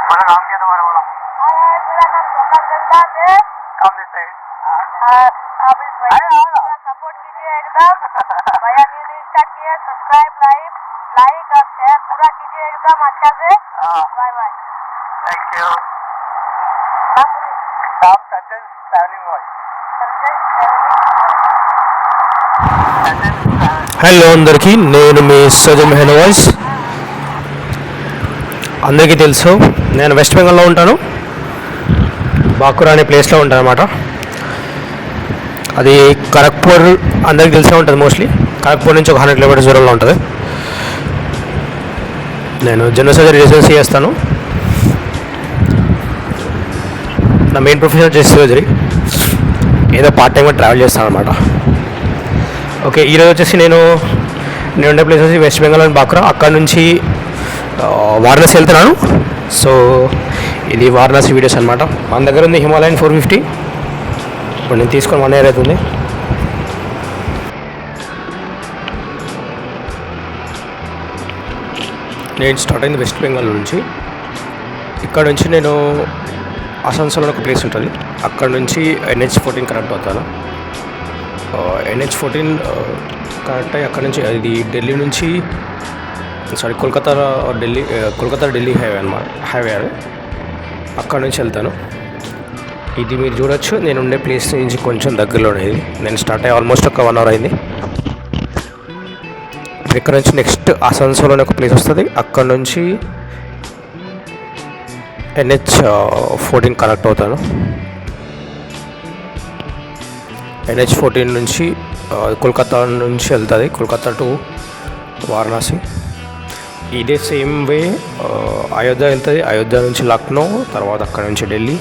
बोला नाम क्या तुम्हारा बोला? मेरा नाम सोमनाथ रविदास है। Come this side. आप इस भैया का सपोर्ट कीजिए एकदम। भैया न्यू स्टार्ट किए, सब्सक्राइब लाइक और शेयर पूरा कीजिए एकदम अच्छा से। Bye bye. Thank you. नाम बोलिए। नाम सज्जन ट्रैवलिंग बॉय। హలో అందరికీ, నేను మీ సజన్ మెహన్ వాయిస్. అందరికీ తెలుసు నేను వెస్ట్ బెంగాల్లో ఉంటాను. బాకురా అనే ప్లేస్లో ఉంటాను అనమాట. అది ఖరగ్పూర్ అందరికీ తెలిసే ఉంటుంది. మోస్ట్లీ ఖరగ్పూర్ నుంచి ఒక 100 కిలోమీటర్స్ దూరంలో ఉంటుంది. నేను జనరల్ సర్జరీ రెసిడెన్సీ చేస్తాను. నా మెయిన్ ప్రొఫెషన్ వచ్చేసి సర్జరీ. ఏదో పార్ట్ టైంగా ట్రావెల్ చేస్తాను అనమాట. ఓకే, ఈరోజు వచ్చేసి నేను ఉండే ప్లేస్ వచ్చి వెస్ట్ బెంగాల్లోని బాకురా. అక్కడ నుంచి వారణాసి వెళ్తున్నాను. సో ఇది వారణాసి వీడియోస్ అనమాట. మన దగ్గర ఉంది హిమాలయన్ 450. ఇప్పుడు నేను తీసుకొని 1 ఇయర్ అవుతుంది. నేను స్టార్ట్ అయింది వెస్ట్ బెంగాల్ నుంచి. ఇక్కడ నుంచి నేను అసాన్సోల్ ఒక ప్లేస్ ఉంటుంది, అక్కడ నుంచి NH14 కనెక్ట్ అవుతాను. NH14 కనెక్ట్ అయ్యి అక్కడ నుంచి అది ఢిల్లీ నుంచి కోల్కతా ఢిల్లీ హైవే అనమాట. హైవే అది, అక్కడ నుంచి వెళ్తాను. ఇది మీరు చూడొచ్చు, నేను ఉండే ప్లేస్ నుంచి కొంచెం దగ్గరలోనే. ఇది నేను స్టార్ట్ అయ్యి ఆల్మోస్ట్ ఒక 1 అవర్ అయింది. ఇక్కడ నుంచి నెక్స్ట్ అసాన్సోల్ అనే ఒక ప్లేస్ వస్తుంది, అక్కడ నుంచి NH14 కనెక్ట్ అవుతాను. NH14 నుంచి కోల్కతా నుంచి వెళ్తుంది, కోల్కతా టు వారణాసి. ఇదే సేమ్ వే అయోధ్య వెళ్తుంది, అయోధ్య నుంచి లక్నో, తర్వాత అక్కడ నుంచి ఢిల్లీ.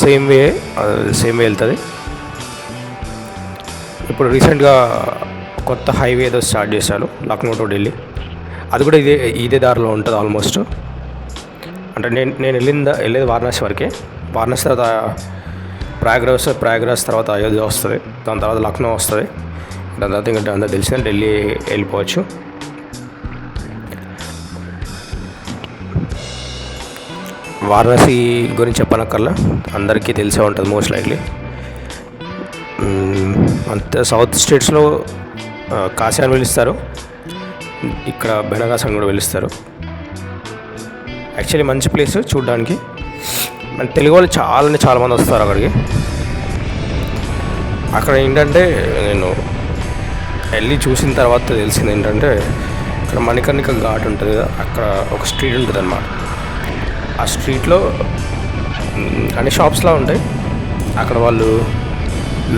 సేమ్ వే వెళ్తుంది. ఇప్పుడు రీసెంట్గా కొత్త హైవే ఏదో స్టార్ట్ చేశాను, లక్నో టు ఢిల్లీ. అది కూడా ఇదే దారిలో ఉంటుంది ఆల్మోస్ట్. అంటే నేను వెళ్ళేది వారణాసి వరకే. వారణాసి తర్వాత ప్రయాగ్రాజ్ తర్వాత అయోధ్య వస్తుంది, దాని తర్వాత లక్నో వస్తుంది. దాని తర్వాత ఇంకా అంతా తెలిసిన ఢిల్లీ వెళ్ళిపోవచ్చు. వారణాసి గురించి చెప్పనక్కర్లా, అందరికీ తెలిసే ఉంటుంది మోస్ట్ లైక్లీ. అంతే సౌత్ స్టేట్స్లో కాశీ అని పిలుస్తారు, ఇక్కడ బెనగాస్ అని కూడా పిలుస్తారు. యాక్చువల్లీ మంచి ప్లేస్ చూడడానికి. మన తెలుగు వాళ్ళు చాలా మంది వస్తారు అక్కడికి. అక్కడ ఏంటంటే నేను వెళ్ళి చూసిన తర్వాత తెలిసింది ఏంటంటే, ఇక్కడ మణికర్ణిక ఘాట్ ఉంటుంది కదా, అక్కడ ఒక స్ట్రీట్ ఉంటుంది అన్నమాట. ఆ స్ట్రీట్లో అన్ని షాప్స్లా ఉంటాయి. అక్కడ వాళ్ళు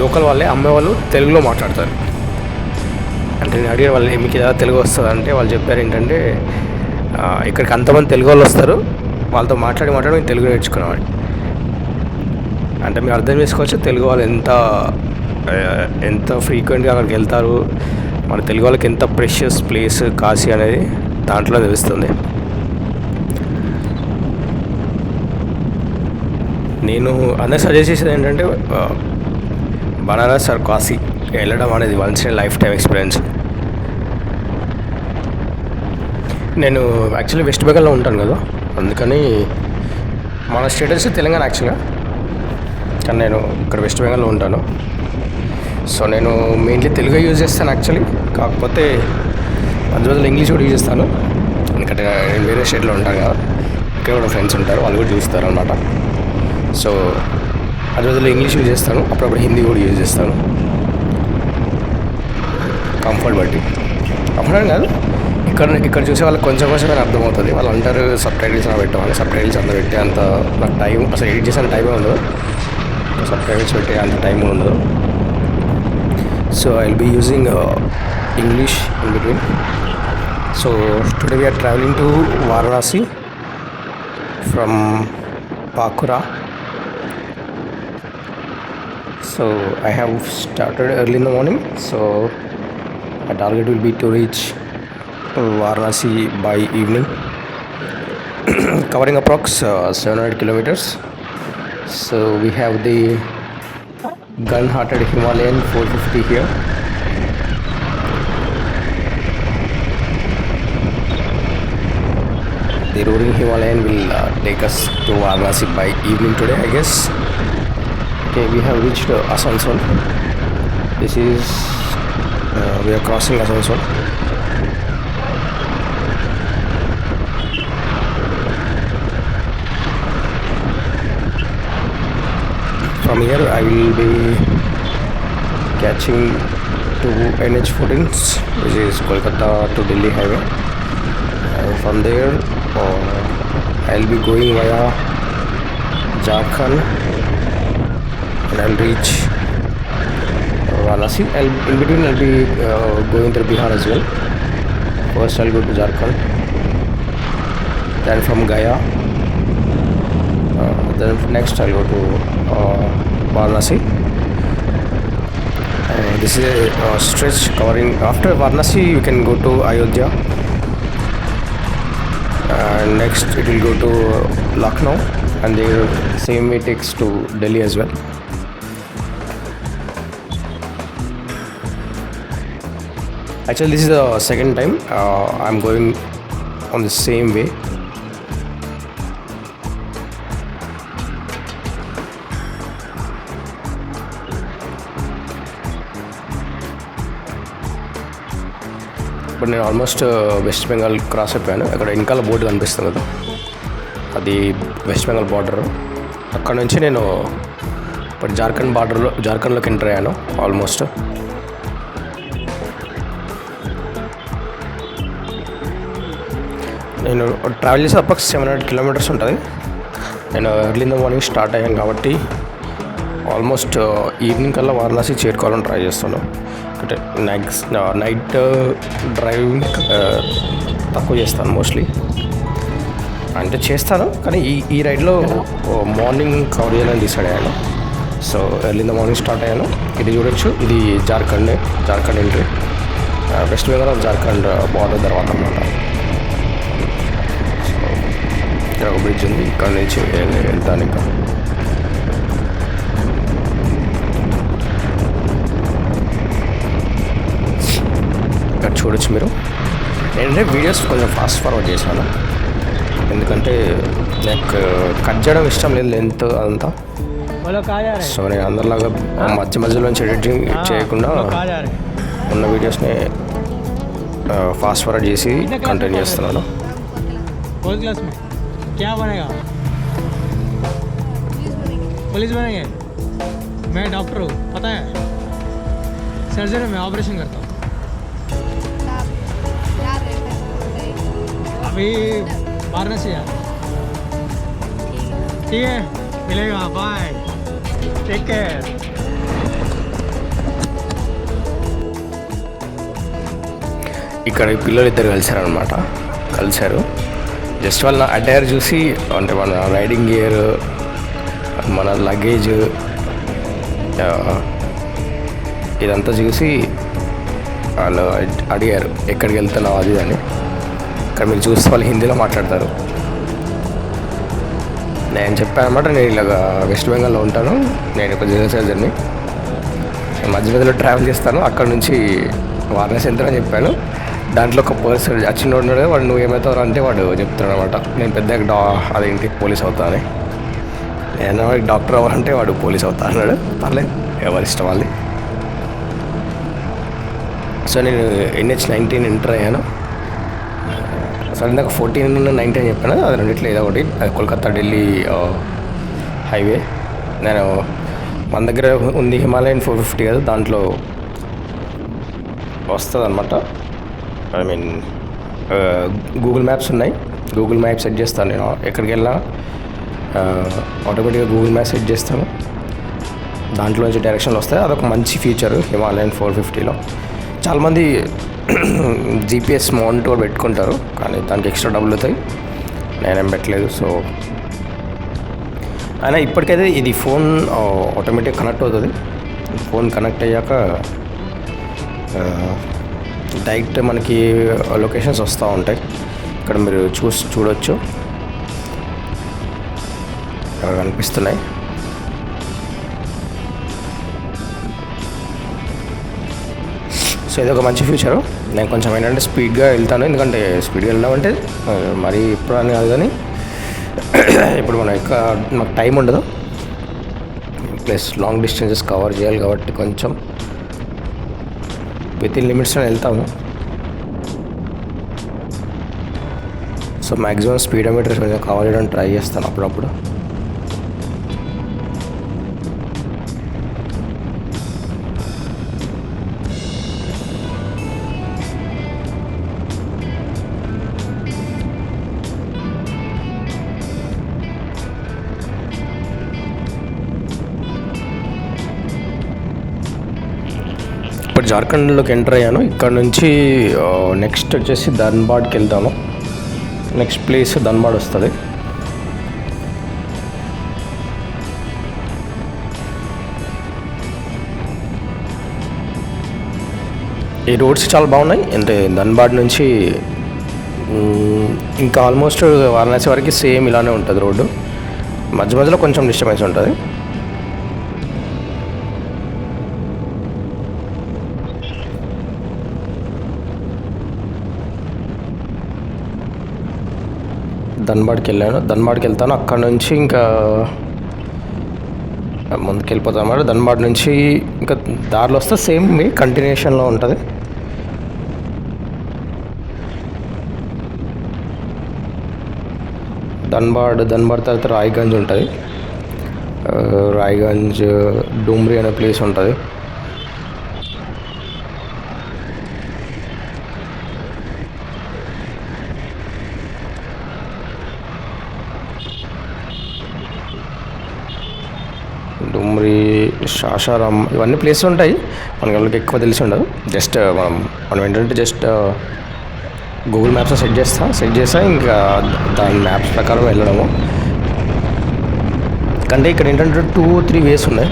లోకల్ వాళ్ళే అమ్మేవాళ్ళు తెలుగులో మాట్లాడతారు. అంటే నేను అడిగిన వాళ్ళు, మీకు ఏదో తెలుగు వస్తుంది అంటే వాళ్ళు చెప్పారు ఏంటంటే, ఇక్కడికి అంతమంది తెలుగు వాళ్ళు వస్తారు, వాళ్ళతో మాట్లాడి నేను తెలుగు నేర్చుకునేవాడు. అంటే మీరు అర్థం చేసుకోవచ్చు తెలుగు వాళ్ళు ఎంత ఫ్రీక్వెంట్గా అక్కడికి వెళ్తారు, మన తెలుగు వాళ్ళకి ఎంత ప్రెషియస్ ప్లేస్ కాశీ అనేది దాంట్లో తెలుస్తుంది. నేను అందరికి సజెస్ట్ చేసేది ఏంటంటే, బనారస్ ఆర్ కాశీ వెళ్ళడం అనేది once in life time experience. నేను యాక్చువల్లీ వెస్ట్ బెంగాల్లో ఉంటాను కదా, అందుకని మన స్టేటస్ తెలంగాణ యాక్చువల్గా, కానీ నేను ఇక్కడ వెస్ట్ బెంగాల్లో ఉంటాను. సో నేను మెయిన్లీ తెలుగు యూజ్ చేస్తాను యాక్చువల్లీ. కాకపోతే అందులో ఇంగ్లీష్ కూడా యూజ్ చేస్తాను, ఎందుకంటే నేను వేరే స్టేట్లో ఉంటాను కదా, ఇక్కడ కూడా ఫ్రెండ్స్ ఉంటారు, వాళ్ళు కూడా చూస్తారు అనమాట. సో అందులో ఇంగ్లీష్ యూజ్ చేస్తాను, అప్పుడప్పుడు హిందీ కూడా యూజ్ చేస్తాను, కంఫర్ట్ బట్టి. కంఫర్ట్ కాదు, ఇక్కడ చూసే వాళ్ళకి కొంచెం అర్థమవుతుంది. వాళ్ళు అంటారు సబ్ టైటిల్స్ పెట్టామని. సబ్ టైటిల్స్ అంతా పెట్టే అంత నాకు టైం, అసలు ఎడిట్ చేసే టైమే ఉండదు. సబ్ టైటిల్స్ పెట్టే అంత టైం ఉండదు. So I will be using English in between. So today we're travelling to Varanasi from Bankura. So I have started early in the morning, so my target will be to reach Varanasi by evening, covering approx 700 kilometers. So we have the gun-hearted Himalayan 450 here. the roaring Himalayan will take us to Varanasi by evening today, I guess. Okay, we have reached Asansol. This is we are crossing Asansol. From here I will be catching to NH14, which is Kolkata to Delhi highway. From there I'll be going via Jharkhand and I'll reach Varanasi. In between I'll be going through Bihar as well. First I'll go to Jharkhand, then from Gaya, then next I'll go to Varanasi. This is a stretch covering. After Varanasi you can go to Ayodhya, and next it will go to Lucknow, and the same way takes to Delhi as well. Actually this is the second time I'm going on the same way. ఇప్పుడు నేను almost west Bengal cross అయిపోయాను. అక్కడ వెనకాల board కనిపిస్తుంది కదా, అది west Bengal border. అక్కడ నుంచి నేను ఇప్పుడు జార్ఖండ్లోకి ఎంటర్ అయ్యాను ఆల్మోస్ట్. నేను ట్రావెల్ చేసే అప్రాక్స్ 700 కిలోమీటర్స్ ఉంటుంది. నేను early in the morning start అయ్యాను కాబట్టి ఆల్మోస్ట్ ఈవినింగ్ కల్లా వారణాసి చేరుకోవాలని ట్రై చేస్తాను. అంటే నైట్ డ్రైవింగ్ తక్కువ చేస్తాను మోస్ట్లీ, అంటే చేస్తాను కానీ ఈ రైడ్లో మార్నింగ్ కవర్ చేయాలని డిసైడ్ అయ్యాను. So early in the morning start అయ్యాను. ఇది చూడొచ్చు, ఇది Jharkhand entry, west Bengal Jharkhand border తర్వాత అన్నమాట. సో ఇక్కడ ఒక బ్రిడ్జ్ ఉంది, ఇక్కడ నుంచి వెళ్తాను. ఇంకా ఇక్కడ చూడొచ్చు మీరు. నేనంటే వీడియోస్ కొంచెం ఫాస్ట్ ఫార్వర్డ్ చేశాను, ఎందుకంటే నాకు కట్ చేయడం ఇష్టం లేదు లెంత్ అదంతా. సో నేను అందరిలాగా మధ్యలోంచి ఎడిటింగ్ చేయకుండా ఉన్న వీడియోస్ని ఫాస్ట్ ఫార్వర్డ్ చేసి కంటిన్యూ చేస్తున్నాను. पुलिस बनेंगे। मैं डॉक्टर हूँ, पता है, सर्जरी में ऑपरेशन करता हूँ। अभी वाराणसी यार, ठीक है, मिलेगा, बाय, टेक केयर। ఇక్కడ ఈ పిల్లలు ఇద్దరు కలిశారు. జస్ట్ వాళ్ళ అటైర్ చూసి, అంటే మన రైడింగ్ గేర్, మన లగేజ్ ఇదంతా చూసి వాళ్ళు అడిగారు ఎక్కడికి వెళ్తున్నావు అది అని. ఇక్కడ మీరు చూస్తే వాళ్ళు హిందీలో మాట్లాడతారు. నేను చెప్పాను అనమాట, నేను ఇలాగ వెస్ట్ బెంగాల్లో ఉంటాను, నేను ఒక జనరల్ సర్జన్ని, మధ్య మధ్యలో ట్రావెల్ చేస్తాను, అక్కడ నుంచి వారణాసి వెళ్తానని చెప్పాను. దాంట్లో ఒక పర్సన్ చిన్నోడు ఉన్నాడు, వాడు నువ్వు ఏమవుతావు అంటే వాడు చెప్తున్నాడు అనమాట, నేను పెద్ద అదేంటి పోలీస్ అవుతా అని. నేను డాక్టర్ అవ్వాలంటే వాడు పోలీస్ అవుతా అన్నాడు. పర్లేదు, ఎవరిష్టం వాళ్ళది. సో నేను NH19 ఎంటర్ అయ్యాను. సరే ఇందాక 14-19 చెప్పాను, అది రెండిట్లో ఏదో ఒకటి. అది కోల్కతా ఢిల్లీ హైవే. నేను మన దగ్గర ఉంది హిమాలయన్ 450 కదా, దాంట్లో వస్తుంది అనమాట. ఐ మీన్ గూగుల్ మ్యాప్స్ ఉన్నాయి, గూగుల్ మ్యాప్ సెట్ చేస్తాను నేను. ఎక్కడికి వెళ్ళినా ఆటోమేటిక్గా గూగుల్ మ్యాప్ సెట్ చేస్తాను, దాంట్లో నుంచి డైరెక్షన్లు వస్తాయి. అదొక మంచి ఫీచర్ హిమాలయన్ 450లో. చాలామంది GPS మౌంట్ పెట్టుకుంటారు, కానీ దానికి ఎక్స్ట్రా డబ్బులు అవుతాయి, నేనేం పెట్టలేదు. సో అయినా ఇప్పటికైతే ఇది ఫోన్ ఆటోమేటిక్ కనెక్ట్ అవుతుంది. ఫోన్ కనెక్ట్ అయ్యాక డైరెక్ట్ మనకి లొకేషన్స్ వస్తూ ఉంటాయి. ఇక్కడ మీరు చూడొచ్చు, ఇక్కడ కనిపిస్తున్నాయి. సో సో ఇది ఒక మంచి ఫ్యూచరు. నేను కొంచెం ఏంటంటే స్పీడ్గా వెళ్తాను, ఎందుకంటే స్పీడ్గా వెళ్ళామంటే మరీ ఇప్పుడు అని కాదు, కానీ ఇప్పుడు మనం మాకు టైం ఉండదు, ప్లస్ లాంగ్ డిస్టెన్సెస్ కవర్ చేయాలి కాబట్టి కొంచెం విత్ ఇన్ లిమిట్స్లో వెళ్తాము. సో మ్యాక్సిమం స్పీడోమీటర్స్ కొంచెం కవర్ చేయడానికి ట్రై చేస్తాను అప్పుడప్పుడు. ఇప్పుడు జార్ఖండ్లోకి ఎంటర్ అయ్యాను. ఇక్కడ నుంచి నెక్స్ట్ వచ్చేసి ధన్బాడ్కి వెళ్తాను. నెక్స్ట్ ప్లేస్ ధన్బాడ్ వస్తుంది. ఈ రోడ్స్ చాలా బాగున్నాయి. అంటే ధన్బాడ్ నుంచి ఇంకా ఆల్మోస్ట్ వారణాసి వరకు సేమ్ ఇలానే ఉంటుంది రోడ్డు. మధ్య మధ్యలో కొంచెం డిస్టర్బెన్స్ ఉంటుంది. ధన్బాడ్కి వెళ్తాను. అక్కడ నుంచి ఇంకా ముందుకు వెళ్ళిపోతాం అన్నమాట. ధన్బాడ్ నుంచి ఇంకా దారిలో వస్తే సేమ్ మీ కంటిన్యూషన్లో ఉంటుంది. ధన్బాడ్ తర్వాత రాయ్గంజ్ ఉంటుంది. రాయ్గంజ్ డూమ్రీ అనే ప్లేస్ ఉంటుంది. డూమ్రీ, శాషారాం ఇవన్నీ ప్లేసెస్ ఉంటాయి. మనకి వాళ్ళకి ఎక్కువ తెలిసి ఉండదు. జస్ట్ మనం ఏంటంటే జస్ట్ గూగుల్ మ్యాప్స్లో సెట్ చేస్తా ఇంకా దాని మ్యాప్స్ ప్రకారం వెళ్ళడము. కంటే ఇక్కడ ఏంటంటే 2-3 వేస్ ఉన్నాయి.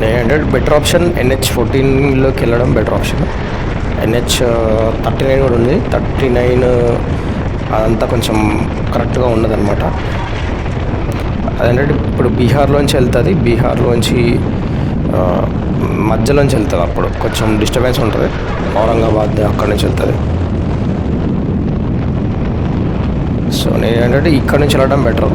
నేనంటే బెటర్ ఆప్షన్ NH14లోకి వెళ్ళడం బెటర్ ఆప్షన్. NH39 కూడా ఉంది. 39 అదంతా కొంచెం కరెక్ట్గా ఉండదన్నమాట. అదేంటంటే ఇప్పుడు బీహార్లోంచి వెళ్తుంది. బీహార్లోంచి మధ్యలోంచి వెళ్తుంది. అప్పుడు కొంచెం డిస్టర్బెన్స్ ఉంటుంది. ఔరంగాబాద్ అక్కడ నుంచి వెళ్తుంది. సో నేను ఏంటంటే ఇక్కడ నుంచి వెళ్ళడం బెటర్.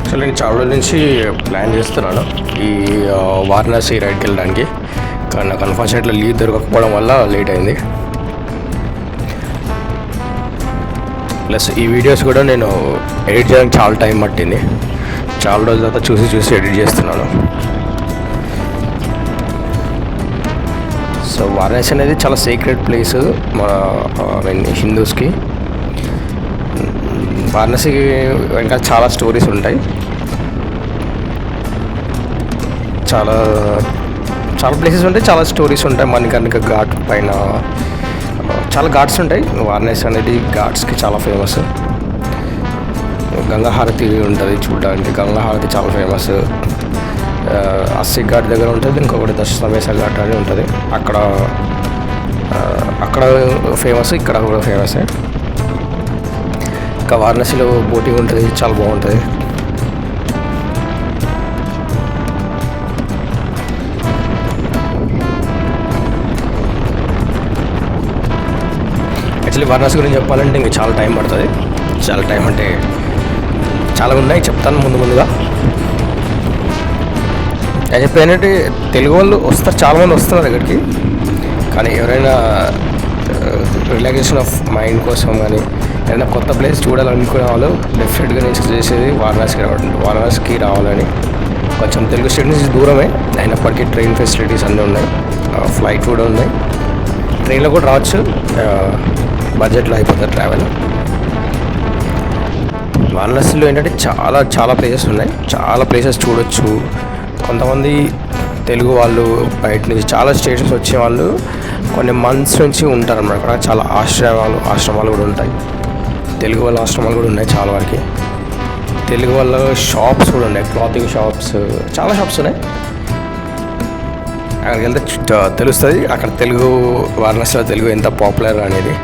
అసలు నేను చాలా రోజుల నుంచి ప్లాన్ చేస్తున్నాను ఈ వారణాసి రైడ్కి వెళ్ళడానికి, కానీ నాకు అన్ఫార్చునేట్లీ లీవ్ దొరకకపోవడం వల్ల లేట్ అయింది. ప్లస్ ఈ వీడియోస్ కూడా నేను ఎడిట్ చేయడానికి చాలా టైం పట్టింది. చాలా రోజుల తర్వాత చూసి ఎడిట్ చేస్తున్నాను. సో వారణాసి అనేది చాలా సీక్రెట్ ప్లేస్ మన హిందూస్కి. వారణాసికి ఇంకా చాలా స్టోరీస్ ఉంటాయి. చాలా ప్లేసెస్ ఉంటాయి, చాలా స్టోరీస్ ఉంటాయి. మణికర్ణిక ఘాట్ పైన చాలా ఘాట్స్ ఉంటాయి. వారణాసి అనేది ఘాట్స్కి చాలా ఫేమస్. గంగా హారతి ఉంటుంది చూడడానికి. గంగా హారతి చాలా ఫేమస్. అస్సి ఘాట్ దగ్గర ఉంటుంది. ఇంకొకటి దశసమేశ ఘాట్ అని ఉంటుంది. అక్కడ ఫేమస్, ఇక్కడ కూడా ఫేమస్. ఇంకా వారణాసిలో బోటింగ్ ఉంటుంది, చాలా బాగుంటుంది. యాక్చువల్లీ వారణాసి గురించి చెప్పాలంటే ఇంక చాలా టైం పడుతుంది. చాలా టైం అంటే చాలా ఉన్నాయి, చెప్తాను ముందుగా. నేను చెప్పేంటంటే తెలుగు వాళ్ళు వస్తారు, చాలామంది వస్తున్నారు ఇక్కడికి. కానీ ఎవరైనా రిలాక్సేషన్ ఆఫ్ మైండ్ కోసం కానీ ఏదైనా కొత్త ప్లేస్ చూడాలనుకునే వాళ్ళు డెఫినెట్గా నేను చేసేది వారణాసికి రావాలని. కొంచెం తెలుగు స్టేట్ నుంచి దూరమే అయినప్పటికీ ట్రైన్ ఫెసిలిటీస్ అన్నీ ఉన్నాయి, ఫ్లైట్ కూడా ఉన్నాయి. ట్రైన్లో కూడా రావచ్చు, బడ్జెట్లో అయిపోతుంది ట్రావెల్. వారణాసిలో ఏంటంటే చాలా ప్లేసెస్ ఉన్నాయి, చాలా ప్లేసెస్ చూడొచ్చు. కొంతమంది తెలుగు వాళ్ళు బయట నుంచి చాలా స్టేట్స్ వచ్చే వాళ్ళు కొన్ని మంత్స్ నుంచి ఉంటారన్నమాట. అక్కడ చాలా ఆశ్రమాలు కూడా ఉంటాయి. తెలుగు వాళ్ళ ఆశ్రమాలు కూడా ఉన్నాయి చాలా వరకు. తెలుగు వాళ్ళ షాప్స్ కూడా ఉన్నాయి, క్లాతింగ్ షాప్స్, చాలా షాప్స్ ఉన్నాయి. అక్కడికి వెళ్తే తెలుస్తుంది అక్కడ తెలుగు, వారణాసిలో తెలుగు ఎంత పాపులర్ అనేది.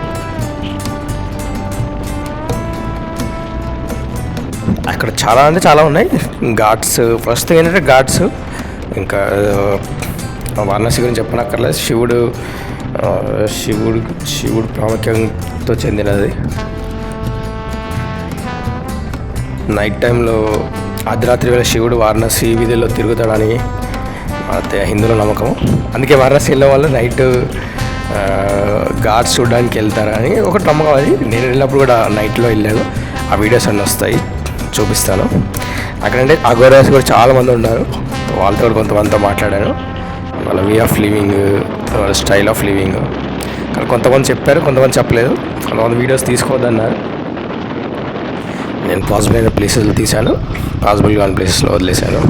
అక్కడ చాలా అంటే చాలా ఉన్నాయి ఘాట్స్. ఫస్ట్ ఏంటంటే ఘాట్స్, ఇంకా వారణాసి గురించి చెప్పనక్కర్లేదు. శివుడు ప్రాముఖ్యంతో చెందినది. నైట్ టైంలో అర్ధరాత్రి వేళ శివుడు వారణాసి వీధుల్లో తిరుగుతాడని హిందువుల నమ్మకం. అందుకే వారణాసి వెళ్ళే వాళ్ళు నైట్ ఘాట్స్ చూడడానికి వెళ్తారని ఒక నమ్మకం. అది నేను వెళ్ళినప్పుడు కూడా నైట్లో వెళ్ళాను. ఆ వీడియోస్ అన్నీ వస్తాయి, చూపిస్తాను. అక్కడంటే అఘోరాస్ కూడా చాలామంది ఉన్నారు. వాళ్ళతో కూడా కొంతమందితో మాట్లాడాను. వాళ్ళ వే ఆఫ్ లివింగ్, వాళ్ళ స్టైల్ ఆఫ్ లివింగ్ కానీ కొంతమంది చెప్పారు, కొంతమంది చెప్పలేదు. కొంతమంది వీడియోస్ తీసుకోవద్దన్నారు. నేను పాసిబుల్ అయిన ప్లేసెస్లో తీశాను, పాసిబుల్ కాని ప్లేసెస్లో వదిలేశాను.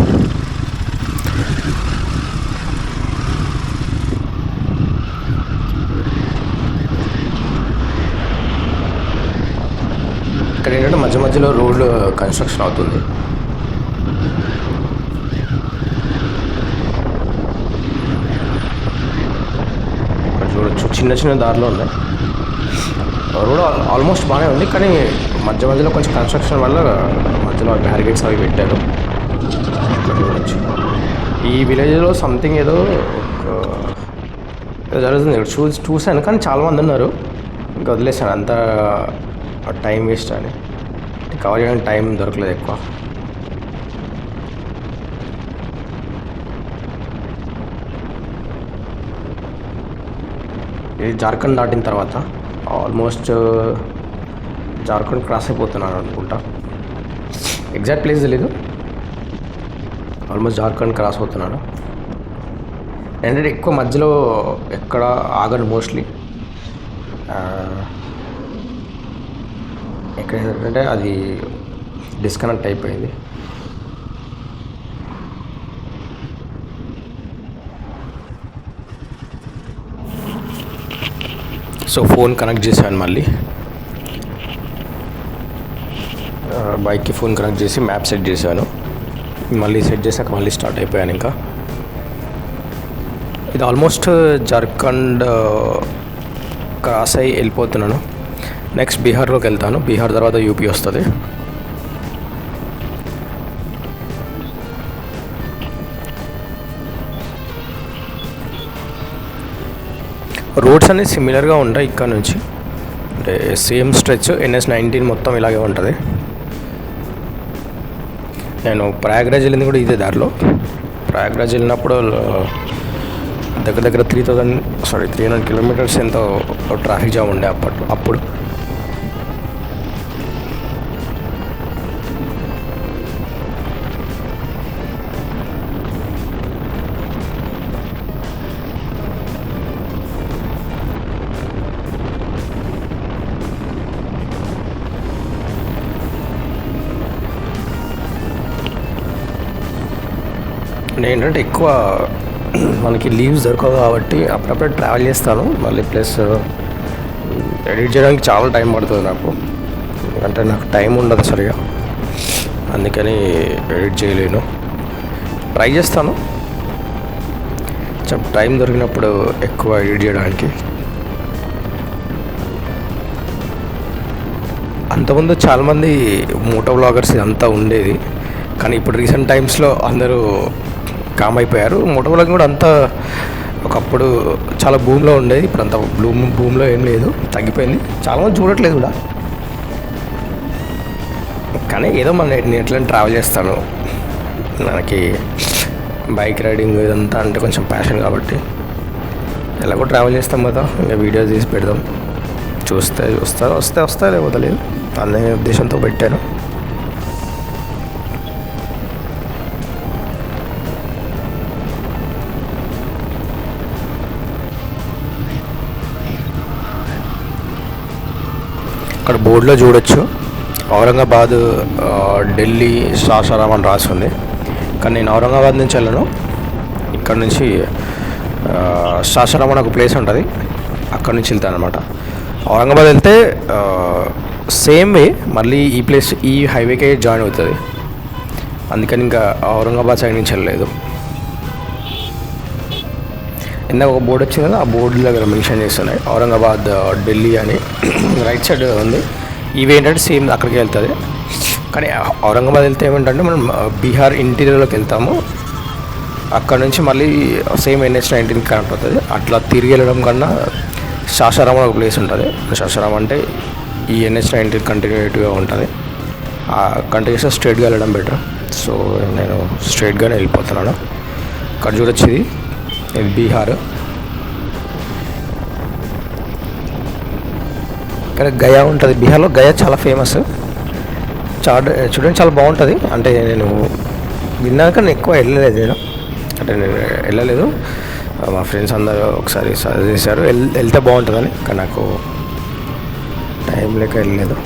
ఇక్కడ ఏంటంటే మధ్య మధ్యలో రోడ్లు కన్స్ట్రక్షన్ అవుతుంది. ఇక్కడ చూడొచ్చు చిన్న చిన్న దారిలో ఉన్నాయి. రోడ్ ఆల్మోస్ట్ బాగానే ఉంది, కానీ మధ్య మధ్యలో కొంచెం కన్స్ట్రక్షన్ వల్ల మధ్యలో బ్యారికేడ్స్ అవి పెట్టారు. ఇక్కడ చూడొచ్చు ఈ విలేజ్లో సంథింగ్ ఏదో జరుగుతుంది. చూశాను కానీ చాలామంది ఉన్నారు, ఇంకా వదిలేసాను. అంతా టైం వేస్ట్ అని, కవర్ చేయడానికి టైం దొరకలేదు ఎక్కువ. ఇది జార్ఖండ్ దాటిన తర్వాత ఆల్మోస్ట్ జార్ఖండ్ క్రాస్ అయిపోతున్నాను అనుకుంటా. ఎగ్జాక్ట్ ప్లేస్ తెలీదు, ఆల్మోస్ట్ జార్ఖండ్ క్రాస్ అవుతున్నాను. ఏంటంటే ఎక్కువ మధ్యలో ఎక్కడ ఆగను మోస్ట్లీ. ఎక్కడ ఏంటంటే అది డిస్కనెక్ట్ అయిపోయింది. సో ఫోన్ కనెక్ట్ చేశాను, మళ్ళీ బైక్కి ఫోన్ కనెక్ట్ చేసి మ్యాప్ సెట్ చేశాను. మళ్ళీ సెట్ చేశాక మళ్ళీ స్టార్ట్ అయిపోయాను. ఇంకా ఇది ఆల్మోస్ట్ జార్ఖండ్ క్రాస్ అయ్యి వెళ్ళిపోతున్నాను. నెక్స్ట్ బీహార్లోకి వెళ్తాను. బీహార్ తర్వాత యూపీ వస్తుంది. రోడ్స్ అన్నీ సిమిలర్గా ఉంటాయి ఇక్కడ నుంచి, అంటే సేమ్ స్ట్రెచ్ NS-19 మొత్తం ఇలాగే ఉంటుంది. నేను ప్రయాగ్రాజ్ వెళ్ళింది కూడా ఇదే దారిలో. ప్రయాగ్రాజ్ వెళ్ళినప్పుడు దగ్గర 300 కిలోమీటర్స్ ఎంతో ట్రాఫిక్ జామ్ ఉండే అప్పుడు. ఏంటంటే ఎక్కువ మనకి లీవ్స్ దొరకవు కాబట్టి అప్పుడప్పుడు ట్రావెల్ చేస్తాను. మళ్ళీ ప్లస్ ఎడిట్ చేయడానికి చాలా టైం పడుతుంది నాకు, అంటే నాకు టైం ఉండదు సరిగా, అందుకని ఎడిట్ చేయలేను. ట్రై చేస్తాను టైం దొరికినప్పుడు ఎక్కువ ఎడిట్ చేయడానికి. అంతకుముందు చాలామంది మోటో వ్లాగర్స్ ఇదంతా ఉండేది, కానీ ఇప్పుడు రీసెంట్ టైమ్స్లో అందరూ కామ్ అయిపోయారు. మోటో వ్లాగింగ్ కూడా అంతా ఒకప్పుడు చాలా భూమిలో ఉండేది, ఇప్పుడు అంత భూమిలో ఏం లేదు, తగ్గిపోయింది. చాలామంది చూడట్లేదు కూడా. కానీ ఏదో నేను ఎట్లా ట్రావెల్ చేస్తాను, మనకి బైక్ రైడింగ్ ఇదంతా అంటే కొంచెం ప్యాషన్ కాబట్టి ఎలాగో ట్రావెల్ చేస్తాం కదా, ఇంకా వీడియోస్ తీసి పెడదాం. వస్తే లేకపోతే లేదు అనే ఉద్దేశంతో పెట్టాను. అక్కడ బోర్డులో చూడొచ్చు ఔరంగాబాద్ ఢిల్లీ సాసారాం అని రాసి ఉంది, కానీ నేను ఔరంగాబాద్ నుంచి వెళ్ళను, ఇక్కడ నుంచి శాసనం అని ఒక ప్లేస్ ఉంటుంది, అక్కడ నుంచి వెళ్తాను అనమాట. ఔరంగాబాద్ వెళ్తే సేమ్ వే మళ్ళీ ఈ ప్లేస్ ఈ హైవేకే జాయిన్ అవుతుంది. అందుకని ఇంకా ఔరంగాబాద్ సైడ్ నుంచి వెళ్ళలేదు. ఇందాక ఒక బోర్డు వచ్చింది కదా, ఆ బోర్డు దగ్గర మెన్షన్ చేస్తున్నాయి ఔరంగాబాద్ ఢిల్లీ అని. రైట్ సైడ్ ఉంది. ఇవి ఏంటంటే సేమ్ అక్కడికి వెళ్తుంది. కానీ ఔరంగాబాద్ వెళ్తే ఏమిటంటే మనం బీహార్ ఇంటీరియర్లోకి వెళ్తాము. అక్కడ నుంచి మళ్ళీ సేమ్ NH-19 కనెక్ట్ అవుతుంది. అట్లా తిరిగి వెళ్ళడం కన్నా శాసారాం అని ఒక ప్లేస్ ఉంటుంది. శాసారాం అంటే ఈ NH-19 కంటిన్యూటీగా ఉంటుంది. కంటిన్యూస్గా స్ట్రైట్గా వెళ్ళడం బెటర్. సో నేను స్ట్రైట్గానే వెళ్ళిపోతున్నాను. ఇక్కడ చూడొచ్చు, ఇది బీహార్. ఇక్కడ గయా ఉంటుంది. బీహార్లో గయా చాలా ఫేమస్. చూడండి చాలా బాగుంటుంది. అంటే నేను విన్నాక నేను ఎక్కువ వెళ్ళలేదు. నేను వెళ్ళలేదు. మా ఫ్రెండ్స్ అందరూ ఒకసారి సజెస్ట్ చేశారు వెళ్తే బాగుంటుందని. కానీ నాకు టైం లేక వెళ్ళలేదు.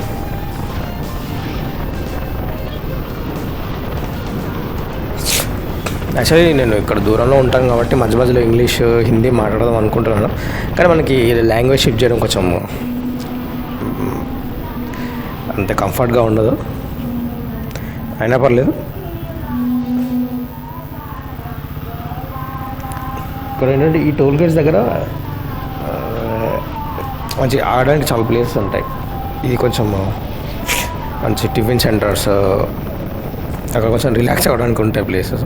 యాక్చువల్లీ నేను ఇక్కడ దూరంలో ఉంటాను కాబట్టి మధ్య మధ్యలో ఇంగ్లీష్ హిందీ మాట్లాడదాం అనుకుంటున్నాను. కానీ మనకి లాంగ్వేజ్ షిఫ్ట్ చేయడం కొంచెం అంత కంఫర్ట్గా ఉండదు. అయినా పర్లేదు. ఇక్కడ ఏంటంటే ఈ టోల్ గేట్స్ దగ్గర మంచి ఆడడానికి చాలా ప్లేసెస్ ఉంటాయి. ఇది కొంచెం మంచి టిఫిన్ సెంటర్స్, అక్కడ కొంచెం రిలాక్స్ అవ్వడానికి ఉంటాయి ప్లేసెస్.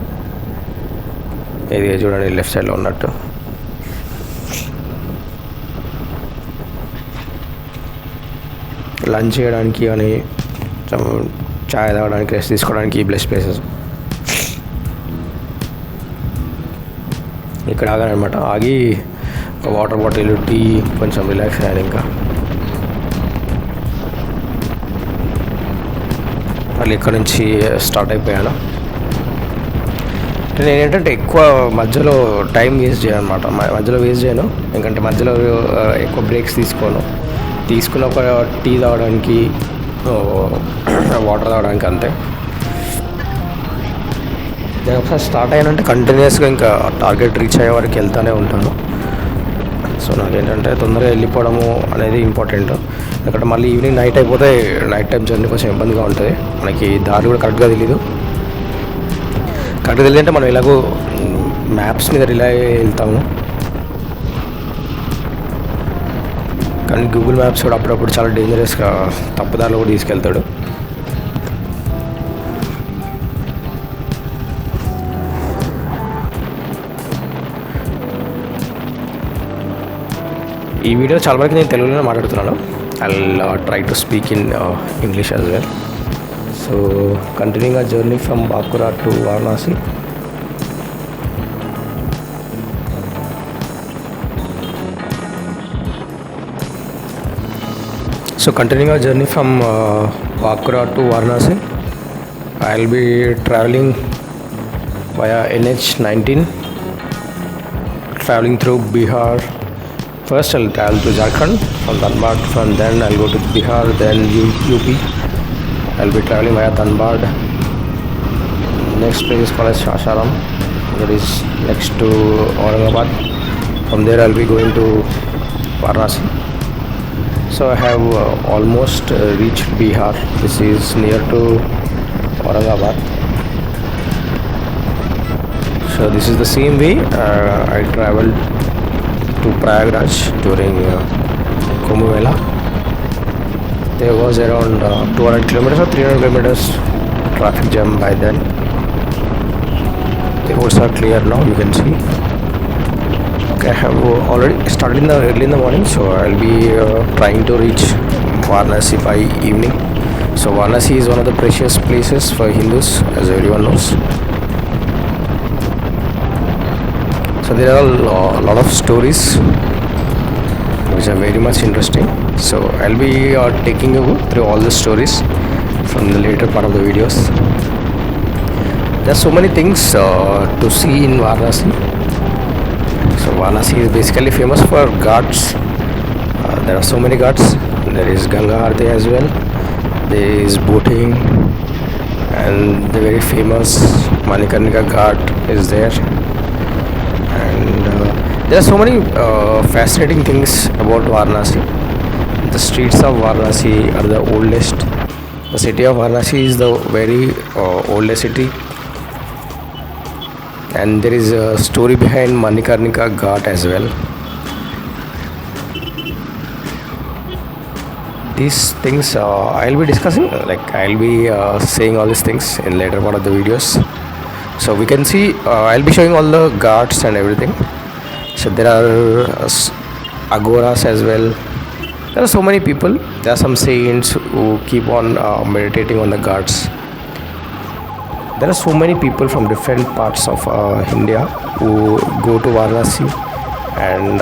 ఇది చూడండి లెఫ్ట్ సైడ్లో ఉన్నట్టు. లంచ్ చేయడానికి కానీ చాయ్ తాగడానికి, రెస్ట్ తీసుకోవడానికి ఈ ప్లేసెస్. ఇక్కడ ఆగానమాట. ఆగి ఒక వాటర్ బాటిల్, టీ, కొంచెం రిలాక్స్ అయ్యాను. ఇంకా మళ్ళీ ఇక్కడ నుంచి స్టార్ట్ అయిపోయాను. నేను ఏంటంటే ఎక్కువ మధ్యలో టైం వేస్ట్ చేయను అనమాట. మధ్యలో వేస్ట్ చేయను, ఎందుకంటే మధ్యలో ఎక్కువ బ్రేక్స్ తీసుకున్న ఒక టీ తాగడానికి, వాటర్ తాగడానికి అంతే. నేను ఒకసారి స్టార్ట్ అయ్యానంటే కంటిన్యూస్గా ఇంకా టార్గెట్ రీచ్ అయ్యే వరకు వెళ్తూనే ఉంటాను. సో నాకేంటంటే తొందరగా వెళ్ళిపోవడము అనేది ఇంపార్టెంట్. ఎందుకంటే మళ్ళీ ఈవినింగ్ నైట్ అయిపోతే నైట్ టైం జర్నీ కొంచెం ఇబ్బందిగా ఉంటుంది. మనకి దారి కూడా కరెక్ట్గా తెలియదు. కరెక్ట్గా తెలియదంటే మనం ఎలాగో మ్యాప్స్ మీద రిలై వెళ్తాము. కానీ గూగుల్ మ్యాప్స్ కూడా అప్పుడప్పుడు చాలా డేంజరస్గా తప్పుదారిలో కూడా తీసుకెళ్తాడు. ఈ వీడియో చాలా వరకు నేను తెలుగులోనే మాట్లాడుతున్నాను. I'll try to speak in English as well. So continuing our journey from Bakura to Varanasi. So continuing our journey from Bakura to Varanasi, I'll be traveling via NH-19, traveling through Bihar. First I'll travel to Jharkhand, from Dhanbad, from then I'll go to Bihar, then UP. I'll be traveling via Dhanbad. Next place is called as Sasaram, that is next to Aurangabad. From there I'll be going to Varanasi. So I have almost reached Bihar. This is near to Aurangabad. So this is the same way I traveled to Prayagraj during Kumbh Mela. There was around 200 kilometers or 300 kilometers traffic jam by then. The roads are clear now, you can see. Okay, I have already started early in the morning, so I'll be trying to reach Varanasi by evening. So Varanasi is one of the precious places for Hindus, as everyone knows. So there are a lot of stories which are very much interesting. So I'll be taking you through all the stories from the later part of the videos. There are so many things to see in Varanasi. So Varanasi is basically famous for ghats. There are so many ghats. There is Ganga Aarti as well. There is boating, and the very famous Manikarnika Ghat is there. and there are so many fascinating things about Varanasi. The streets of Varanasi are the oldest. The city of Varanasi is the very oldest city, and there is a story behind Manikarnika Ghat as well. These things I'll be discussing, like I'll be saying all these things in later part of the videos. So we can see, I'll be showing all the ghats and everything. So there are agoras as well. There are so many people. There are some saints who keep on meditating on the ghats. There are so many people from different parts of India who go to Varanasi and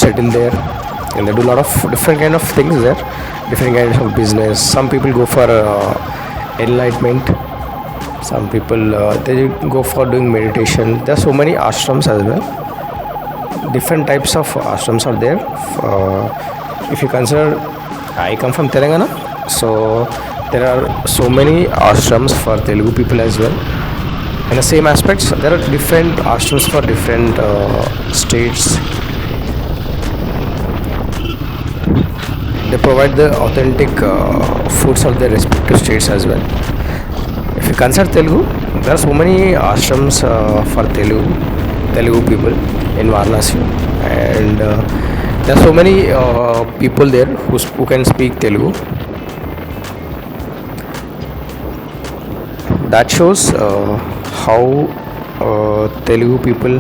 settle there, and they do a lot of different kind of things there, different kinds of business. Some people go for enlightenment. Some people they go for doing meditation. There are so many ashrams as well. Different types of ashrams are there. If you consider, I come from Telangana, so there are so many ashrams for Telugu people as well. In the same aspects, there are different ashrams for different states. They provide the authentic foods of their respective states as well. If you consider Telugu, there are so many ashrams for Telugu people in Varanasi, and there are so many people there who can speak Telugu. That shows how Telugu people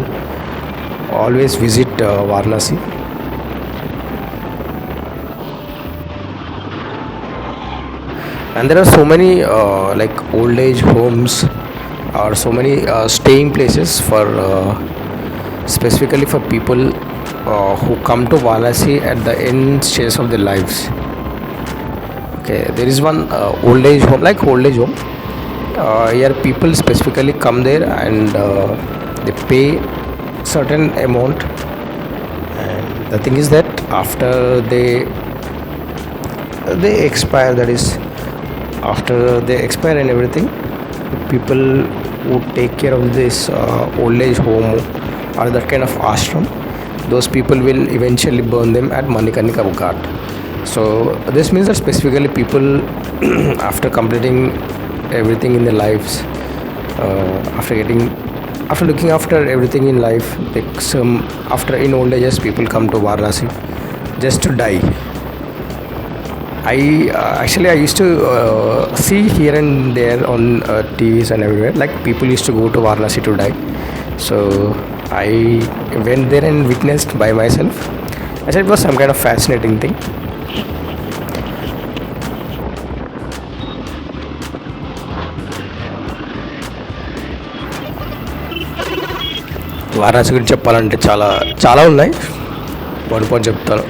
always visit Varanasi. And there are so many like old age homes or so many staying places for specifically for people who come to Varanasi at the end stage of their lives. Okay, there is one old age home, like old age home. Here people specifically come there and they pay certain amount, and the thing is that after they expire, that is after they expire and everything, people who take care of this old age home or that kind of ashram, those people will eventually burn them at Manikarnika Ghat. So this means that specifically people after completing everything in their lives, after looking after everything in life, like after in old ages people come to Varanasi just to die. I used to see here and there on TVs and everywhere, like people used to go to Varanasi to die. So I went there and witnessed by myself. I said it was some kind of fascinating thing. Varanasi గురించి చెప్పాలంటే చాలా చాలా ఉన్నాయి, పడిపోయి చెప్తాను.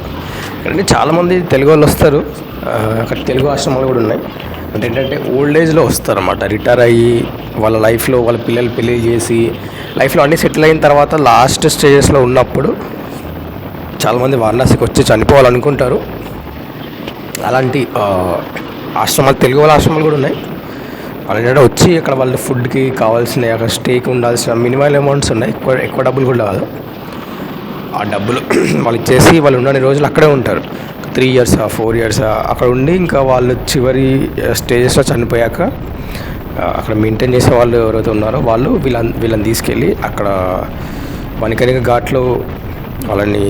అంటే చాలామంది తెలుగు వాళ్ళు వస్తారు, అక్కడ తెలుగు ఆశ్రమాలు కూడా ఉన్నాయి. అంటే ఏంటంటే ఓల్డ్ ఏజ్లో వస్తారు అన్నమాట, రిటైర్ అయ్యి వాళ్ళ లైఫ్లో వాళ్ళ పిల్లలు పెళ్ళి చేసి లైఫ్లో అన్నీ సెటిల్ అయిన తర్వాత లాస్ట్ స్టేజెస్లో ఉన్నప్పుడు చాలామంది వారణాసికి వచ్చి చనిపోవాలనుకుంటారు. అలాంటి ఆశ్రమాలు, తెలుగు వాళ్ళ ఆశ్రమాలు కూడా ఉన్నాయి. వాళ్ళు ఏంటంటే వచ్చి అక్కడ వాళ్ళ ఫుడ్కి కావాల్సిన, అక్కడ స్టేకి ఉండాల్సిన మినిమల్ అమౌంట్స్ ఉన్నాయి, ఎక్కువ డబ్బులు కూడా కాదు. ఆ డబ్బులు వాళ్ళు ఇచ్చేసి వాళ్ళు ఉన్నన్ని రోజులు అక్కడే ఉంటారు, 3 years 4 years అక్కడ ఉండి, ఇంకా వాళ్ళు చివరి స్టేజెస్లో చనిపోయాక అక్కడ మెయింటైన్ చేసే వాళ్ళు ఎవరైతే ఉన్నారో వాళ్ళు వీళ్ళని తీసుకెళ్ళి అక్కడ మణికర్ణిక ఘాట్లో వాళ్ళని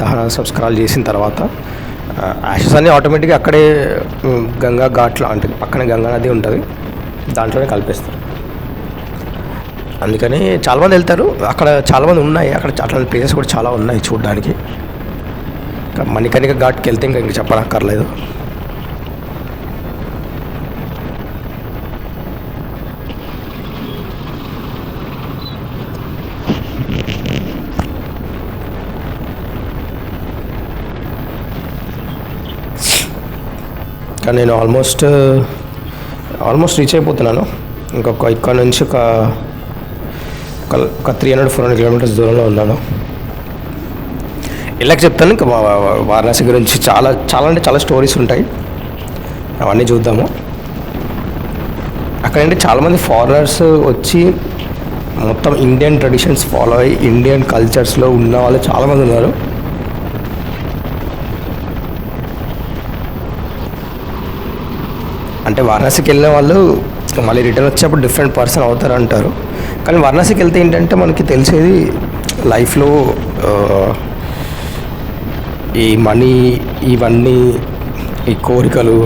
దహన సంస్కారాలు చేసిన తర్వాత యాషెస్ అన్నీ ఆటోమేటిక్గా అక్కడే గంగా ఘాట్లో, అంటే పక్కన గంగా నది ఉంటుంది, దాంట్లోనే కలిపేస్తారు. అందుకని చాలామంది వెళ్తారు. అక్కడ చాలామంది ఉన్నాయి, అక్కడ అట్లాంటి ప్లేసెస్ కూడా చాలా ఉన్నాయి చూడడానికి. మణికర్ణిక ఘాట్కి వెళ్తే ఇంకా చెప్పనక్కర్లేదు. కానీ నేను ఆల్మోస్ట్ రీచ్ అయిపోతున్నాను. ఇక్కడ నుంచి ఒక 300-400 kilometers దూరంలో ఉన్నాను. ఇలాగ చెప్తాను. ఇంకా వారణాసి గురించి చాలా అంటే చాలా స్టోరీస్ ఉంటాయి, అవన్నీ చూద్దాము. అక్కడంటే చాలామంది ఫారినర్స్ వచ్చి మొత్తం ఇండియన్ ట్రెడిషన్స్ ఫాలో అయ్యి ఇండియన్ కల్చర్స్లో ఉన్న వాళ్ళు చాలామంది ఉన్నారు. అంటే వారణాసికి వెళ్ళిన వాళ్ళు మళ్ళీ రిటర్న్ వచ్చేప్పుడు డిఫరెంట్ పర్సన్ అవుతారు అంటారు. కానీ వారణాసికి వెళ్తే ఏంటంటే మనకి తెలిసేది లైఫ్లో ఈ మనీ ఇవన్నీ, ఈ కోరికలు,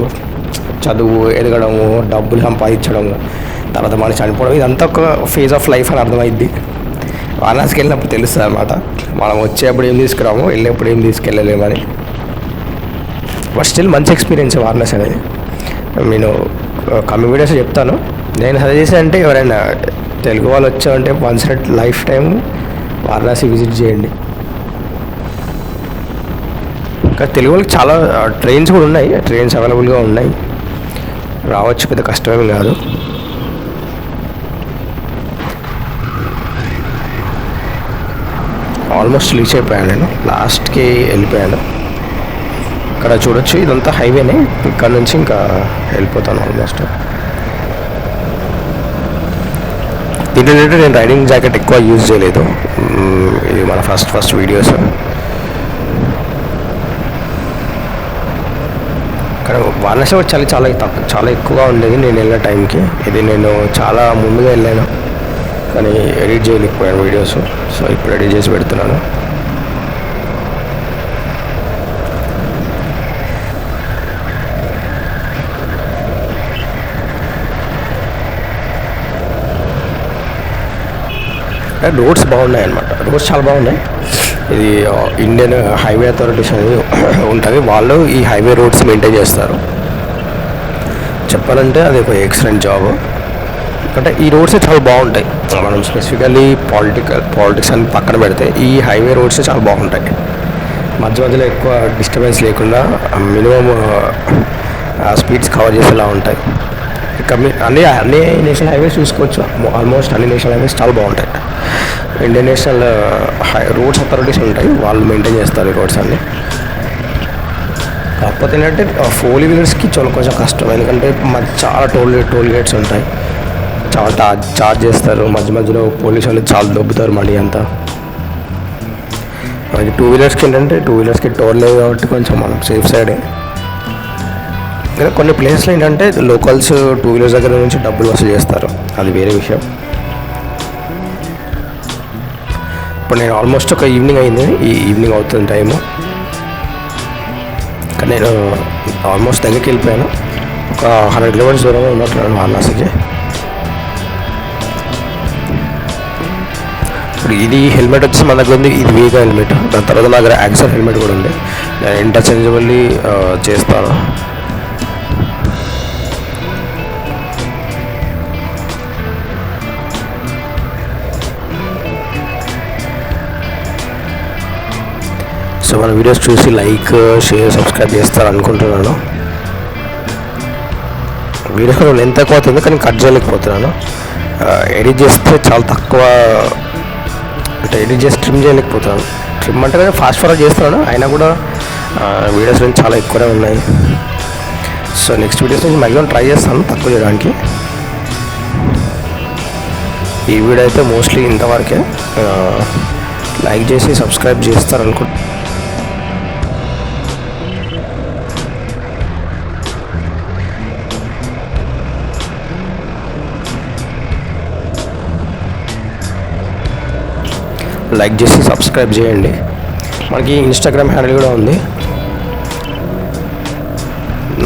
చదువు, ఎదగడము, డబ్బులు సంపాదించడము, తర్వాత మనిషి చనిపోవడం, ఇదంతా ఒక ఫేజ్ ఆఫ్ లైఫ్ అని అర్థమైద్ది. వారణాసికి వెళ్ళినప్పుడు తెలుస్తుంది అన్నమాట. మనం వచ్చేప్పుడు ఏం తీసుకురాము, వెళ్ళేప్పుడు ఏం తీసుకెళ్ళలేమని. బట్ స్టిల్ మంచి ఎక్స్పీరియన్స్ వారణాసి అనేది. నేను కమింగ్ వీడియోస్ చెప్తాను. నేను సజెస్ట్ చేసే అంటే ఎవరైనా తెలుగు వాళ్ళు వచ్చామంటే once in life time Varanasi visit చేయండి. ఇంకా తెలుగు వాళ్ళకి చాలా ట్రైన్స్ కూడా ఉన్నాయి, ట్రైన్స్ అవైలబుల్గా ఉన్నాయి, రావచ్చు, పెద్ద కష్టమేమి కాదు. ఆల్మోస్ట్ రీచ్ అయిపోయాను, నేను లాస్ట్కి వెళ్ళిపోయాను. ఇక్కడ చూడొచ్చు, ఇదంతా హైవేనే, ఇక్కడ నుంచి ఇంకా వెళ్ళిపోతాను ఆల్మోస్ట్. దీంట్లో నేను రైడింగ్ జాకెట్ ఎక్కువ యూజ్ చేయలేదు, ఇది మన ఫస్ట్ వీడియోస్. కానీ వారణాసి చలి చాలా ఎక్కువగా ఉండేది నేను వెళ్ళిన టైంకి. ఇది నేను చాలా ముందుగా వెళ్ళాను కానీ ఎడిట్ చేయలేకపోయాను వీడియోస్. సో ఇప్పుడు ఎడిట్ చేసి పెడుతున్నాను. రోడ్స్ బాగున్నాయి అన్నమాట, రోడ్స్ చాలా బాగున్నాయి. ఇది ఇండియన్ హైవే అథారిటీస్ అనేది ఉంటుంది, వాళ్ళు ఈ హైవే రోడ్స్ మెయింటైన్ చేస్తారు. చెప్పాలంటే అది ఒక ఎక్సలెంట్ జాబ్. అంటే ఈ రోడ్సే చాలా బాగుంటాయి. మనం స్పెసిఫికల్లీ పాలిటిక్స్ అని పక్కన పెడితే ఈ హైవే రోడ్సే చాలా బాగుంటాయి. మధ్యలో ఎక్కువ డిస్టర్బెన్స్ లేకుండా మినిమం స్పీడ్స్ కవర్ చేసేలా ఉంటాయి. అన్ని నేషనల్ హైవేస్ చూసుకోవచ్చు, ఆల్మోస్ట్ అన్ని నేషనల్ హైవేస్ చాలా బాగుంటాయి. ఇండియన్ నేషనల్ రోడ్స్ అథారిటీస్ ఉంటాయి, వాళ్ళు మెయింటైన్ చేస్తారు ఈ రోడ్స్ అన్ని. కాకపోతే ఏంటంటే 4 వీలర్స్కి కొంచెం కష్టం, ఎందుకంటే చాలా టోల్ గేట్స్ ఉంటాయి, చాలా చార్జ్ చేస్తారు. మధ్యలో పోలీసు వాళ్ళు చాలా దొబ్బుతారు మనీ అంతా. 2 వీలర్స్కి ఏంటంటే 2 వీలర్స్కి టోల్ లేదు కాబట్టి కొంచెం మనం సేఫ్ సైడే. కొన్ని ప్లేసెస్లో ఏంటంటే లోకల్స్ 2 వీలర్స్ దగ్గర నుంచి డబ్బులు వసూలు చేస్తారు, అది వేరే విషయం. ఇప్పుడు నేను ఆల్మోస్ట్ ఒక ఈవినింగ్ అయింది, ఈ ఈవినింగ్ అవుతుంది టైము. కానీ నేను ఆల్మోస్ట్ దగ్గరికి వెళ్ళిపోయాను. ఒక 100 కిలోమీటర్స్ దూరంగా ఉన్నట్టున్నాను వారణాసికి. ఇప్పుడు ఇది హెల్మెట్ వచ్చేసి మన దగ్గర ఉంది, ఇది వీగా హెల్మెట్. దాని తర్వాత నా దగ్గర యాక్సర్ హెల్మెట్ కూడా ఉంది, నేను ఇంటర్చేంజబుల్లీ చేస్తాను. సో మన వీడియోస్ చూసి లైక్, షేర్, సబ్స్క్రైబ్ చేస్తారు అనుకుంటున్నాను. వీడియో లెంత్ ఎక్కువ అవుతుంది కానీ కట్ చేయలేకపోతున్నాను. ఎడిట్ చేస్తే చాలా తక్కువ, అంటే ఎడిట్ చేసి ట్రిమ్ చేయలేకపోతున్నాను. ట్రిమ్ అంటే కదా ఫాస్ట్ ఫార్వర్డ్ చేస్తున్నాను, అయినా కూడా వీడియోస్ నుంచి చాలా ఎక్కువనే ఉన్నాయి. సో నెక్స్ట్ వీడియోస్ నుంచి మ్యాక్సిమం ట్రై చేస్తాను తక్కువ చేయడానికి. ఈ వీడియో అయితే మోస్ట్లీ ఇంతవరకే. లైక్ చేసి సబ్స్క్రైబ్ చేస్తారనుకుంటున్నాను. లైక్ చేసి సబ్స్క్రైబ్ చేయండి. మనకి ఇన్స్టాగ్రామ్ హ్యాండిల్ కూడా ఉంది.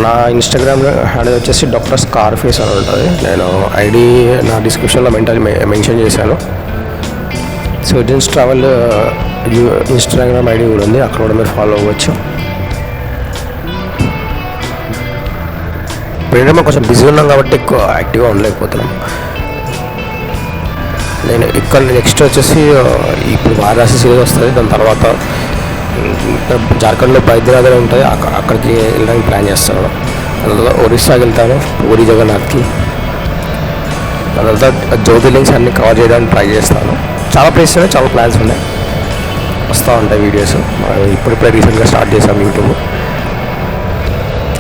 నా ఇన్స్టాగ్రామ్ హ్యాండిల్ వచ్చేసి డాక్టర్ స్కార్ఫేస్ అని ఉంటుంది. నేను ఐడి నా డిస్క్రిప్షన్లో మెన్షన్ చేశాను. సర్జన్స్ ట్రావెల్ ఇన్స్టాగ్రామ్ ఐడి కూడా ఉంది, అక్కడ కూడా మీరు ఫాలో అవ్వచ్చు. ఇప్పుడు కొంచెం బిజీ ఉన్నాం కాబట్టి ఎక్కువ యాక్టివ్గా ఉండలేకపోతున్నాం. నేను ఇక్కడ నెక్స్ట్ వచ్చేసి ఇప్పుడు వారణాసి సిరీస్ వస్తుంది, దాని తర్వాత జార్ఖండ్లో బైద్యనాథ్ ఉంటుంది, అక్కడికి వెళ్ళడానికి ప్లాన్ చేస్తాను. దాని తర్వాత ఒరిస్సాకి వెళ్తాను, పూరి జగన్నాథ్కి. దాని తర్వాత జ్యోతిర్లింగ్స్ అన్ని కవర్ చేయడానికి ట్రై చేస్తాను. చాలా ప్లేసెస్ ఉన్నాయి, చాలా ప్లాన్స్ ఉన్నాయి, వస్తూ ఉంటాయి వీడియోస్. ఇప్పుడిప్పుడే రీసెంట్గా స్టార్ట్ చేశాను యూట్యూబ్,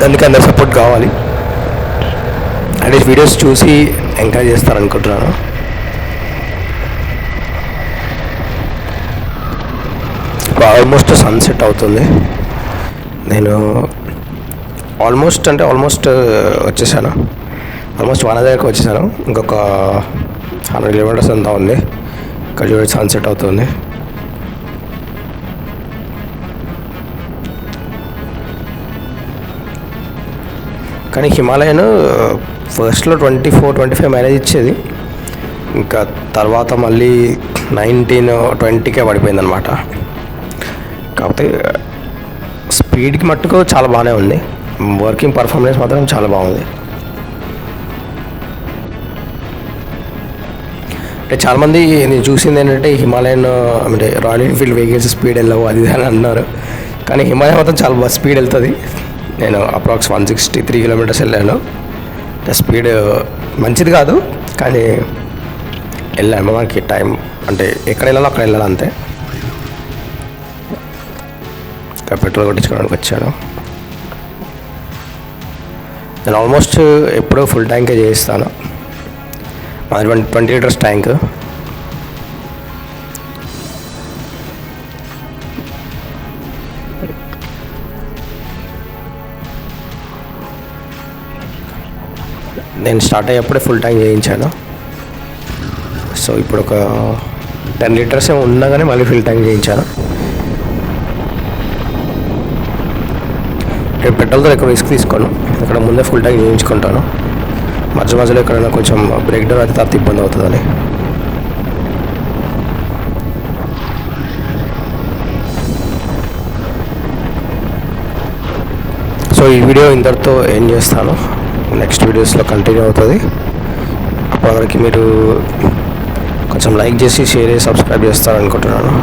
అందుకే అందరు సపోర్ట్ కావాలి. అంటే వీడియోస్ చూసి ఎంకరేజ్ చేస్తారనుకుంటున్నాను. ఇప్పుడు ఆల్మోస్ట్ సన్సెట్ అవుతుంది. నేను ఆల్మోస్ట్ వచ్చేసాను. ఆల్మోస్ట్ వన దగ్గరకు వచ్చేసాను. ఇంకొక 100 కిలోమీటర్స్ అంతా ఉంది. ఇక్కడ చూడండి సన్సెట్ అవుతుంది. కానీ హిమాలయన్ ఫస్ట్లో 24-25 మైలేజ్ ఇచ్చేది. ఇంకా తర్వాత మళ్ళీ 19-20కే పడిపోయింది అనమాట. కాకపోతే స్పీడ్కి మట్టుకు చాలా బాగానే ఉంది. వర్కింగ్ పర్ఫార్మెన్స్ మాత్రం చాలా బాగుంది. అంటే చాలామంది నేను చూసింది ఏంటంటే హిమాలయన్ అంటే రాయల్ ఎన్ఫీల్డ్ వెహికల్స్ స్పీడ్ వెళ్ళవు అది అని అన్నారు. కానీ హిమాలయన్ మాత్రం చాలా స్పీడ్ వెళ్తుంది. నేను అప్రాక్స్ 163 కిలోమీటర్స్ వెళ్ళాను. స్పీడ్ మంచిది కాదు కానీ వెళ్ళాను. మనకి టైం అంటే ఎక్కడ వెళ్ళాలో అక్కడ వెళ్ళాలి అంతే. ఇంకా పెట్రోల్ కొట్టించుకోవడానికి వచ్చాను. నేను ఆల్మోస్ట్ ఎప్పుడూ ఫుల్ ట్యాంకే చేయిస్తాను. మాది 20 లీటర్స్ ట్యాంక్. నేను స్టార్ట్ అయ్యేప్పుడే ఫుల్ ట్యాంక్ చేయించాను. సో ఇప్పుడు ఒక 10 లీటర్స్ ఏమో ఉండగానే మళ్ళీ ఫుల్ ట్యాంక్ చేయించాను. నేను పెట్రోల్తో ఎక్కువ రిస్క్ తీసుకోను. ఇక్కడ ముందే ఫుల్ ట్యాంక్ చేయించుకుంటాను. మధ్యలో ఎక్కడైనా కొంచెం బ్రేక్ డౌన్ అయితే తర్వాత ఇబ్బంది అవుతుందని. సో ఈ వీడియో ఇంతటితో ఏం చేస్తాను. నెక్స్ట్ వీడియోస్లో కంటిన్యూ అవుతుంది. అప్పటివరకు మీరు కొంచెం లైక్ చేసి షేర్ చేసి సబ్స్క్రైబ్ చేస్తారనుకుంటున్నాను.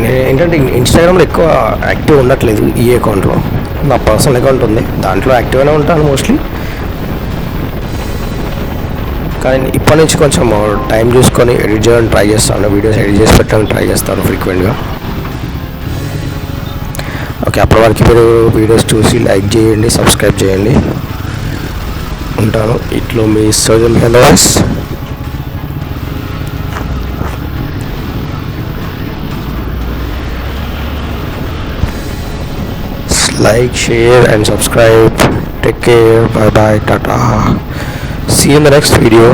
నేను ఏంటంటే ఇన్స్టాగ్రామ్లో ఎక్కువ యాక్టివ్ ఉండట్లేదు. ఈ అకౌంట్లో నా పర్సనల్ అకౌంట్ ఉంది, దాంట్లో యాక్టివ్గానే ఉంటాను మోస్ట్లీ. కానీ ఇప్పటి నుంచి కొంచెం టైం చూసుకొని ఎడిట్ చేయడానికి ట్రై చేస్తాను. వీడియోస్ ఎడిట్ చేసి పెట్టడానికి ట్రై చేస్తాను ఫ్రీక్వెంట్గా. ఓకే, అప్పటి వరకు మీరు వీడియోస్ చూసి లైక్ చేయండి, సబ్స్క్రైబ్ చేయండి. ఉంటాను. ఇట్లో మీ Sojan హెలోస్. Like, share and subscribe. Take care. Bye bye. Tata. See you in the next video.